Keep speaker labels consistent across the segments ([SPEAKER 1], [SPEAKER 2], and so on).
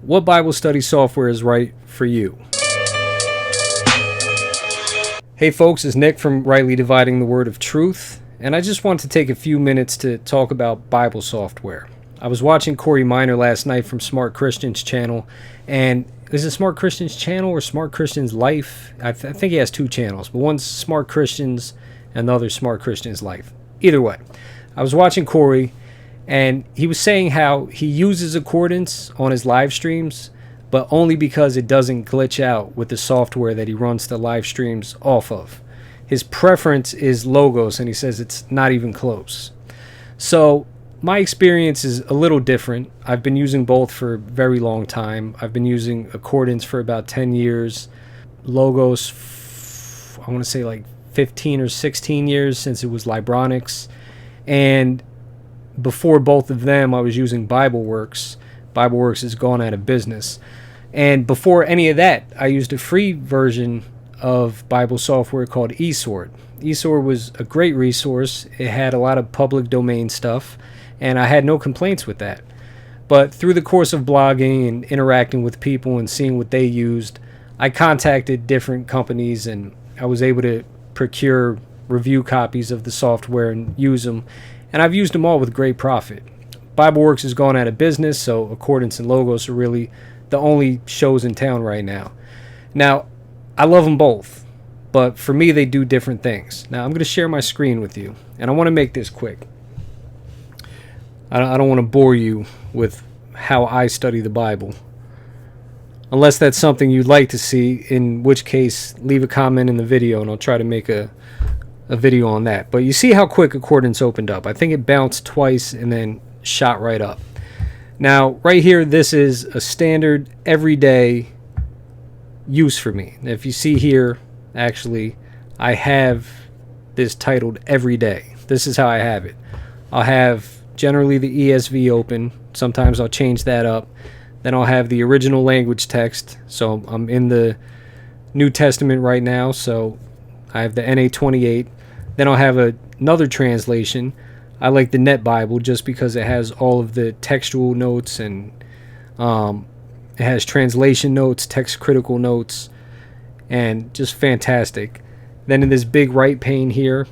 [SPEAKER 1] what Bible study software is right for you? Hey folks, it's Nick from Rightly Dividing the Word of Truth, and I just want to take a few minutes to talk about Bible software. I was watching Corey Minor last night from Smart Christian's channel, and is it Smart Christian's channel or Smart Christian's Life? I think he has two channels, but one's Smart Christian's and the other Smart Christian's Life. Either way, I was watching Corey, and he was saying how he uses accordance on his live streams, but only because it doesn't glitch out with the software that he runs the live streams off of. His preference is Logos, and he says it's not even close. So my experience is a little different. I've been using both for a very long time. I've been using Accordance for about 10 years. Logos, I want to say like 15 or 16 years since it was Libronics. And before both of them, I was using BibleWorks. BibleWorks has gone out of business. And before any of that, I used a free version of Bible software called eSword. eSword was a great resource. It had a lot of public domain stuff, and I had no complaints with that. But through the course of blogging and interacting with people and seeing what they used, I contacted different companies, and I was able to procure review copies of the software and use them. And I've used them all with great profit. BibleWorks has gone out of business, so Accordance and Logos are really the only shows in town right now. Now, I love them both, but for me, they do different things. Now, I'm going to share my screen with you, and I want to make this quick. I don't want to bore you with how I study the Bible, unless that's something you'd like to see, in which case, leave a comment in the video, and I'll try to make a video on that. But you see how quick Accordance opened up. I think it bounced twice and then shot right up. Now, right here, this is a standard everyday use for me. If you see here, actually, I have this titled Every Day. This is how I have it. I'll have generally the ESV open. Sometimes I'll change that up. Then I'll have the original language text. So I'm in the New Testament right now, so I have the NA28. Then I'll have another translation. I like the Net Bible just because it has all of the textual notes, and it has translation notes, text critical notes, and just fantastic. Then in this big right pane here,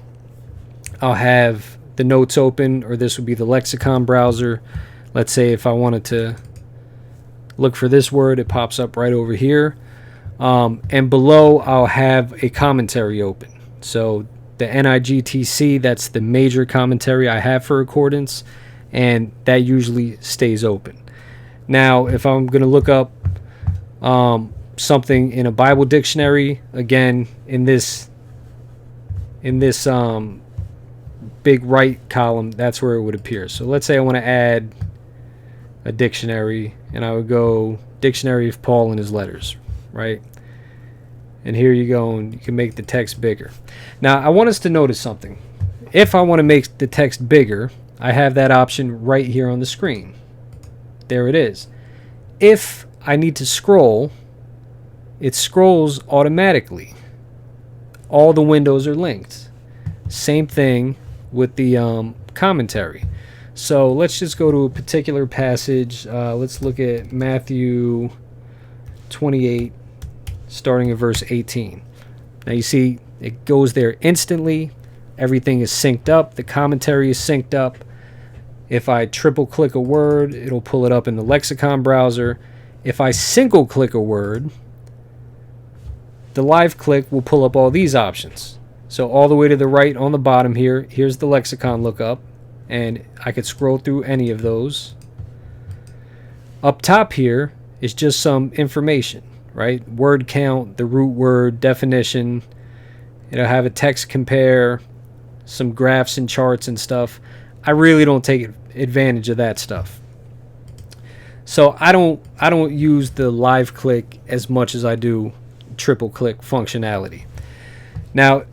[SPEAKER 1] I'll have the notes open, or this would be the lexicon browser. Let's say if I wanted to look for this word, it pops up right over here. And below, I'll have a commentary open. So the NIGTC, that's the major commentary I have for Accordance, and that usually stays open. Now, if I'm going to look up something in a Bible dictionary, again, in this big right column, that's where it would appear. So let's say I want to add a dictionary, and I would go Dictionary of Paul and His Letters, right? And here you go, and you can make the text bigger. Now, I want us to notice something. If I want to make the text bigger, I have that option right here on the screen. There it is. If I need to scroll, it scrolls automatically. All the windows are linked. Same thing with the commentary. So let's just go to a particular passage. Let's look at Matthew 28. Starting at verse 18. Now you see it goes there instantly. Everything is synced up. The commentary is synced up. If I triple click a word, it'll pull it up in the lexicon browser. If I single click a word, the live click will pull up all these options. So all the way to the right on the bottom here, here's the lexicon lookup, and I could scroll through any of those. Up top here is just some information. Right? Word count, the root word, definition. It'll have a text compare, some graphs and charts and stuff. I really don't take advantage of that stuff. So I don't use the live click as much as I do triple click functionality. Now,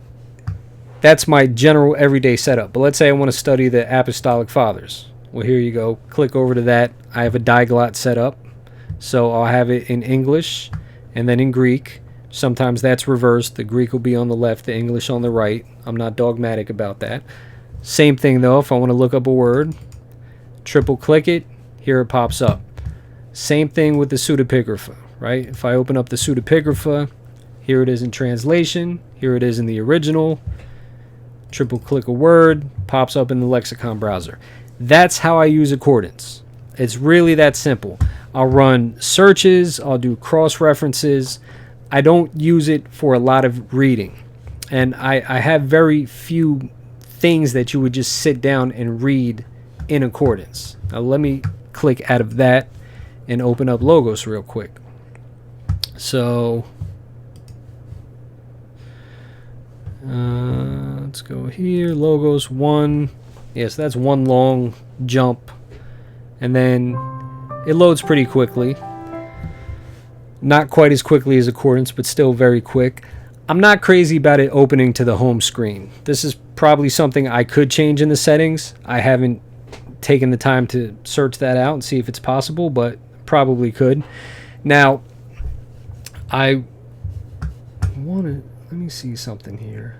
[SPEAKER 1] that's my general everyday setup. But let's say I want to study the Apostolic Fathers. Well, here you go. Click over to that. I have a diglot set up. So I'll have it in English and then in Greek. Sometimes that's reversed. The Greek will be on the left, the English on the right. I'm not dogmatic about that. Same thing though, if I want to look up a word, triple click it, here it pops up. Same thing with the pseudepigrapha, right? If I open up the pseudepigrapha, here it is in translation, here it is in the original. Triple click a word, pops up in the lexicon browser. That's how I use Accordance. It's really that simple. I'll run searches, I'll do cross references. I don't use it for a lot of reading. And I have very few things that you would just sit down and read in Accordance. Now let me click out of that and open up Logos real quick. So let's go here. Logos 1. Yes, that's one long jump. And then it loads pretty quickly. Not quite as quickly as Accordance, but still very quick. I'm not crazy about it opening to the home screen. This is probably something I could change in the settings. I haven't taken the time to search that out and see if it's possible, but probably could. Now, I want to, let me see something here.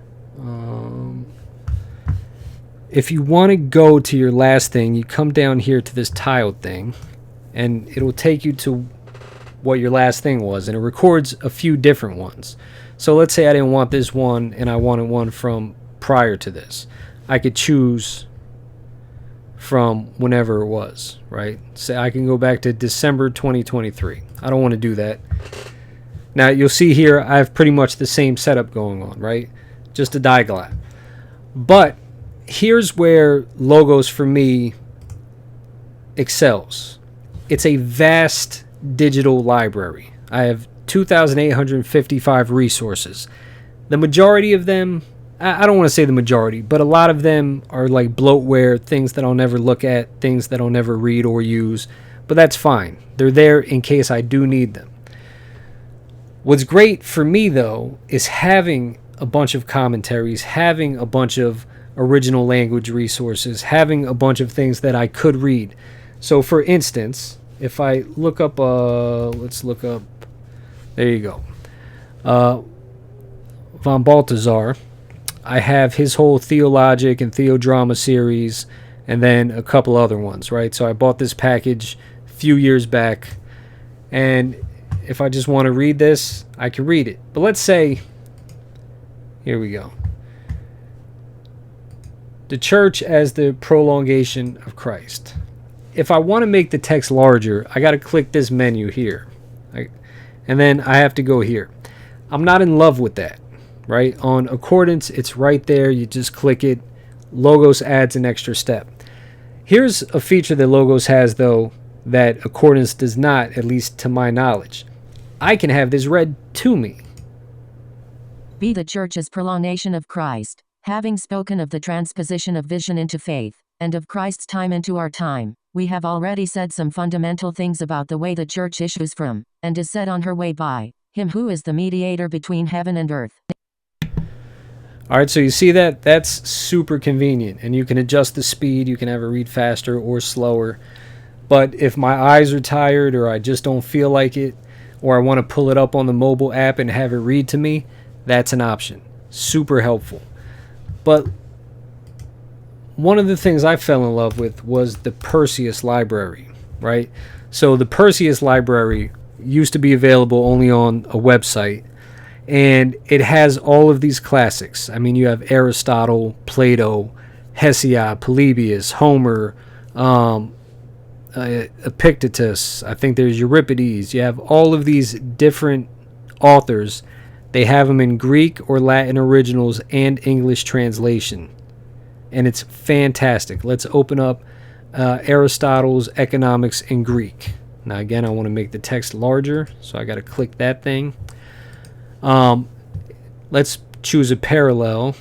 [SPEAKER 1] If you want to go to your last thing, you come down here to this tiled thing, and it'll take you to what your last thing was, and it records a few different ones. So let's say I didn't want this one, and I wanted one from prior to this. I could choose from whenever it was, right? Say I can go back to December 2023. I don't want to do that. Now you'll see here I have pretty much the same setup going on, right? Just a diglot. But here's where Logos for me excels. It's a vast digital library. I have 2,855 resources. The majority of them, I don't want to say the majority, but a lot of them are like bloatware, things that I'll never look at, things that I'll never read or use, but that's fine. They're there in case I do need them. What's great for me, though, is having a bunch of commentaries, having a bunch of original language resources, having a bunch of things that I could read. So, for instance, if I look up, let's look up, there you go, von Balthasar. I have his whole Theologic and Theodrama series, and then a couple other ones, right? So I bought this package a few years back, and if I just want to read this, I can read it. But let's say, here we go. The church as the prolongation of Christ. If I want to make the text larger, I got to click this menu here. And then I have to go here. I'm not in love with that, right? On Accordance, it's right there. You just click it. Logos adds an extra step. Here's a feature that Logos has, though, that Accordance does not, at least to my knowledge. I can have this read to me.
[SPEAKER 2] Be the church's prolongation of Christ, having spoken of the transposition of vision into faith, and of Christ's time into our time. We have already said some fundamental things about the way the church issues from, and is set on her way by, him who is the mediator between heaven and earth.
[SPEAKER 1] All right, so you see that? That's super convenient, and you can adjust the speed. You can have it read faster or slower. But if my eyes are tired, or I just don't feel like it, or I want to pull it up on the mobile app and have it read to me, that's an option. Super helpful. But one of the things I fell in love with was the Perseus library, right? So the Perseus library used to be available only on a website, and it has all of these classics. I mean, you have Aristotle, Plato, Hesiod, Polybius, Homer, Epictetus. I think there's Euripides. You have all of these different authors. They have them in Greek or Latin originals and English translation. And it's fantastic. Let's open up Aristotle's Economics in Greek. Now, again, I want to make the text larger, so I got to click that thing. Let's choose a parallel.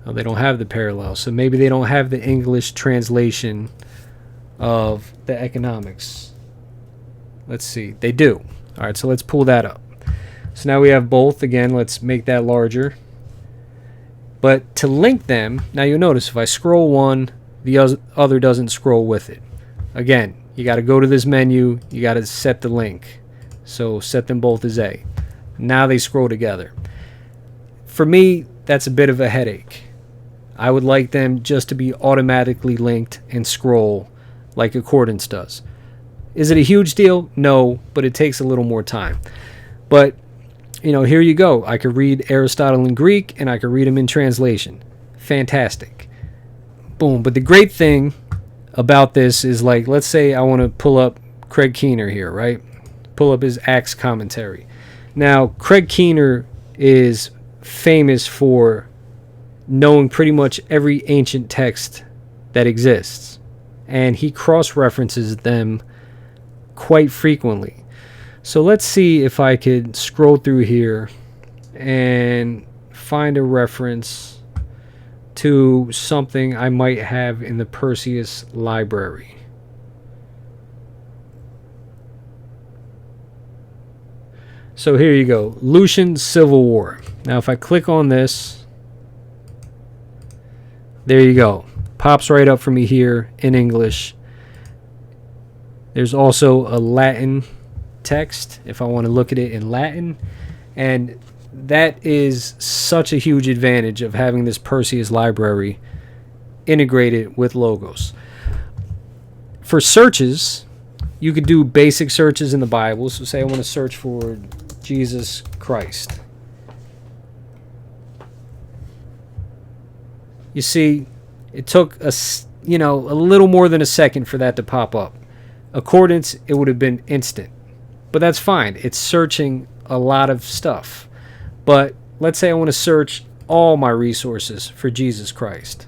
[SPEAKER 1] Oh, they don't have the parallel, so maybe they don't have the English translation of the Economics. Let's see. They do. All right, so let's pull that up. So now we have both. Again, let's make that larger. But to link them, now you'll notice if I scroll one, the other doesn't scroll with it. Again, you got to go to this menu. You got to set the link. So set them both as A. Now they scroll together. For me, that's a bit of a headache. I would like them just to be automatically linked and scroll like Accordance does. Is it a huge deal? No, but it takes a little more time. But, here you go. I could read Aristotle in Greek, and I could read him in translation. Fantastic. Boom. But the great thing about this is, like, let's say I want to pull up Craig Keener here, right? Pull up his Acts commentary. Now, Craig Keener is famous for knowing pretty much every ancient text that exists, and he cross-references them quite frequently. So let's see if I could scroll through here and find a reference to something I might have in the Perseus library. So here you go, Lucian Civil War. Now if I click on this, there you go. Pops right up for me here in English. There's also a Latin text if I want to look at it in Latin. And that is such a huge advantage of having this Perseus library integrated with Logos. For searches, you could do basic searches in the Bible. So say I want to search for Jesus Christ. You see, it took a little more than a second for that to pop up. Accordance, it would have been instant. But that's fine. It's searching a lot of stuff. But let's say I want to search all my resources for Jesus Christ.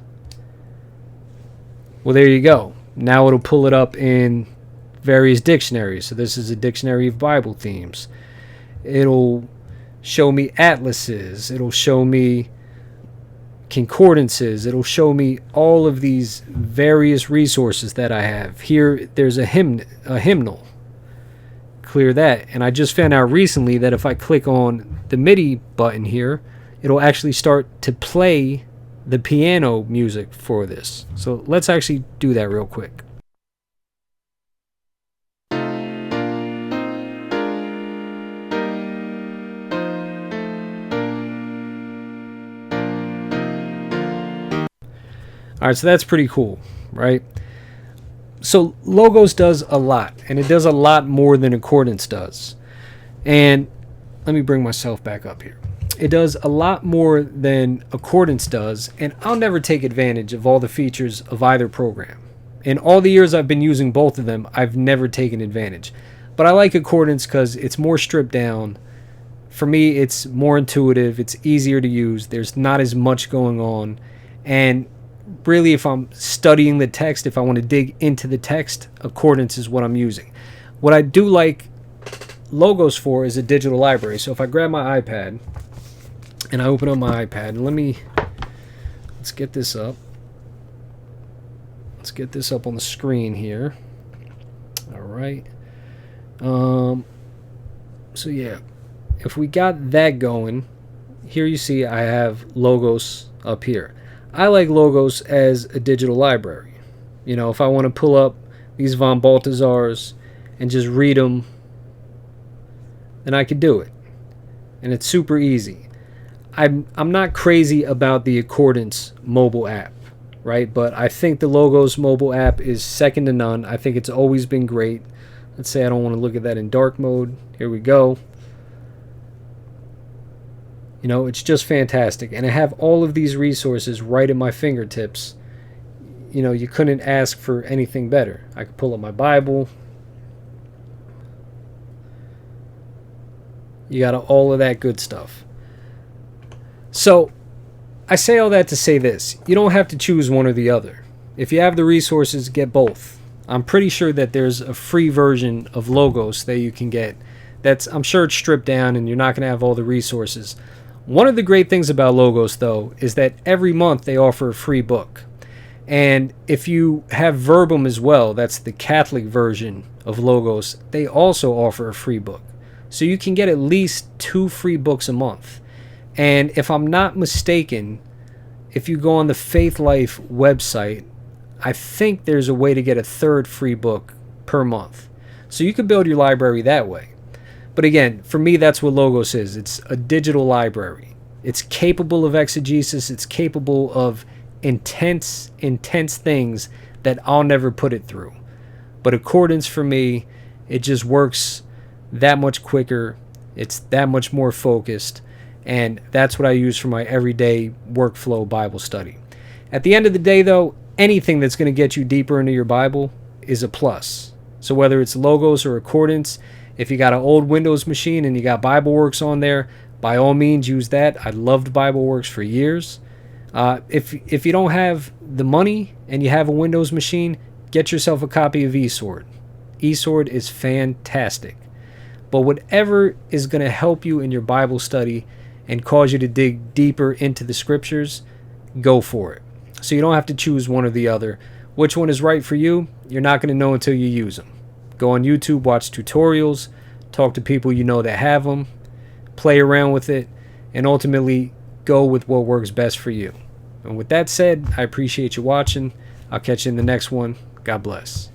[SPEAKER 1] Well, there you go. Now it'll pull it up in various dictionaries. So this is a dictionary of Bible themes. It'll show me atlases. It'll show me concordances. It'll show me all of these various resources that I have. Here, there's a hymnal. Clear that. And I just found out recently that if I click on the MIDI button here, it'll actually start to play the piano music for this. So let's actually do that real quick. All right, so that's pretty cool, right? So Logos does a lot, and it does a lot more than Accordance does. And let me bring myself back up here. It does a lot more than Accordance does, and I'll never take advantage of all the features of either program. In all the years I've been using both of them, I've never taken advantage. But I like Accordance because it's more stripped down. For me, it's more intuitive. It's easier to use. There's not as much going on. And really, if I'm studying the text, if I want to dig into the text, Accordance is what I'm using. What I do like Logos for is a digital library. So if I grab my iPad and I open up my iPad, and let's get this up. Let's get this up on the screen here. All right. So yeah, if we got that going, here you see I have Logos up here. I like Logos as a digital library. If I want to pull up these von Balthasars and just read them, then I could do it. And it's super easy. I'm not crazy about the Accordance mobile app, right? But I think the Logos mobile app is second to none. I think it's always been great. Let's say I don't want to look at that in dark mode. Here we go. It's just fantastic. And I have all of these resources right at my fingertips. You couldn't ask for anything better. I could pull up my Bible. You got all of that good stuff. So, I say all that to say this. You don't have to choose one or the other. If you have the resources, get both. I'm pretty sure that there's a free version of Logos that you can get. I'm sure it's stripped down and you're not going to have all the resources. One of the great things about Logos, though, is that every month they offer a free book. And if you have Verbum as well, that's the Catholic version of Logos, they also offer a free book. So you can get at least 2 free books a month. And if I'm not mistaken, if you go on the Faith Life website, I think there's a way to get a 3rd free book per month. So you can build your library that way. But again, for me, that's what Logos is. It's a digital library. It's capable of exegesis. It's capable of intense things that I'll never put it through. But Accordance for me, it just works that much quicker. It's that much more focused. And that's what I use for my everyday workflow Bible study. At the end of the day, though, anything that's going to get you deeper into your Bible is a plus. So whether it's Logos or Accordance, if you got an old Windows machine and you got BibleWorks on there, by all means use that. I loved BibleWorks for years. If you don't have the money and you have a Windows machine, get yourself a copy of eSword. eSword is fantastic. But whatever is going to help you in your Bible study and cause you to dig deeper into the scriptures, go for it. So you don't have to choose one or the other. Which one is right for you, you're not going to know until you use them. Go on YouTube, watch tutorials, talk to people you know that have them, play around with it, and ultimately go with what works best for you. And with that said, I appreciate you watching. I'll catch you in the next one. God bless.